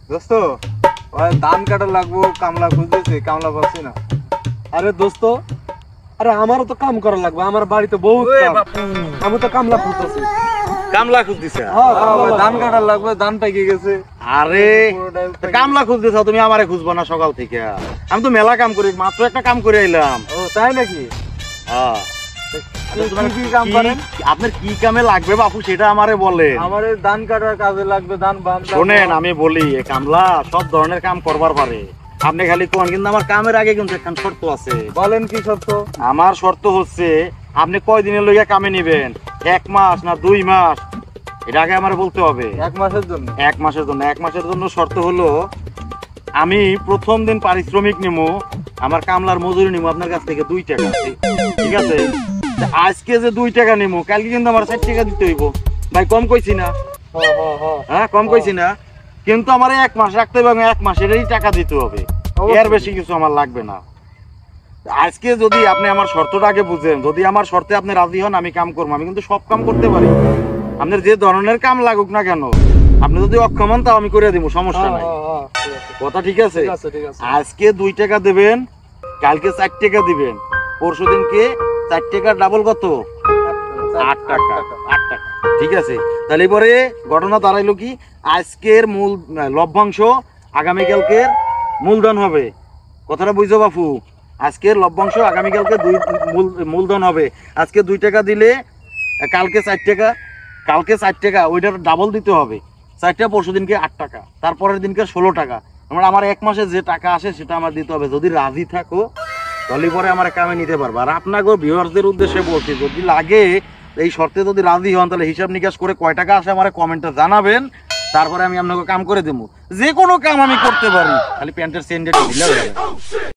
দোস্ত ওই ধান কাটা লাগবো, কামলা খুঁজতেছি, কামলা পাচ্ছি না। আরে দোস্ত, আরে আমারও তো কাম করা লাগবে, আমার বাড়িতে বহুত ওই কাম। বাপু, আমি তো কামলা খুঁজতেছি। কামলা খুঁজতেছ? ধান কাটা লাগবে, ধান পেকে গেছে। আরে কামলা খুঁজতেছ তুমি, আমারে খুঁজবো না সকাল থেকে? আমি তো মেলা কাম করি, মাত্র একটা কাম করে আইলাম। ও তাই নাকি? হ্যাঁ। কি কাম করেন? আপনার কি কামে লাগবে বাপু সেটা আমারে বলেন। আমার এই ধান কাটার কাজে লাগবে, ধান বান্ধা। শোনেন আমি বলি, এ কামলা সব ধরনের কাম করবার পারে, আপনি খালি কোন। কিন্তু আমার কামের আগে কিন্তু একটা শর্ত আছে। বলেন কি সত্য? আমার শর্ত হচ্ছে আপনি কয়দিনের লইয়া কামে নিবেন, 1 মাস না 2 মাস, এটা আগে আমার বলতে হবে। 1 মাসের জন্য? 1 মাসের জন্য। 1 মাসের জন্য শর্ত হলো আমি প্রথম দিন পারিশ্রমিক নিবো, আমার কামলার মজুরি নিবো আপনার কাছ থেকে 2 টাকা, ঠিক আছে? তা আজকে যে 2 টাকা নিবো, কালকে কিন্তু আমার 4 টাকা দিতে হইব। ভাই কম কইছি না? হ্যাঁ কম কইছি না? কিন্তু আমার 1 মাস রাখতে হবে, 1 মাসেরই টাকা দিতে হবে, এর বেশি কিছু আমার লাগবে না। আজকে যদি আপনি আমার শর্তটা আগে বুঝেন, যদি আমার শর্তে আপনি রাজি হন, আমি কাম করবো। আমি কিন্তু সব কাম করতে পারি, আপনার যে ধরনের কাম লাগুক না কেন। আপনি যদি অক্ষম হন তাও আমি করে দিব, সমস্যা নাই। কথা ঠিক আছে? আজকে 2 টাকা দেবেন, কালকে 4 টাকা দিবেন, পরশু দিনকে 4 টাকা ডাবল কত? 8 টাকা। 8 টাকা, ঠিক আছে? তাহলে পরে ঘটনা দাঁড়াইলো কি, আজকের মূল লভ্যাংশ আগামীকালকের মূলধন হবে। কথাটা বুঝছো বাপু? আজকের লভ্যাংশ আগামীকালকে মূলধন হবে। আজকে 2 টাকা দিলে কালকে 4 টাকা, কালকে 4 টাকা, ওইটার ডাবল দিতে হবে। 4 টাকা, পরশু দিনকে 8 টাকা, তারপরের দিনকে 16 টাকা। আমার 1 মাসে যে টাকা আসে সেটা আমার দিতে হবে। যদি রাজি থাকো তাহলে পরে আমার কামে নিতে পারবো। আর আপনাকে ভিউয়ার্সদের উদ্দেশ্যে বলছি, যদি লাগে এই শর্তে যদি রাজি হন, তাহলে হিসাব নিকাশ করে কয় টাকা আসে আমার কমেন্টে জানাবেন, তারপরে আমি আপনাকে কাম করে দেবো। যে কোনো কাম আমি করতে পারি, খালি প্যান্টের সেন্ডে ঢিলা হয়ে যাবে।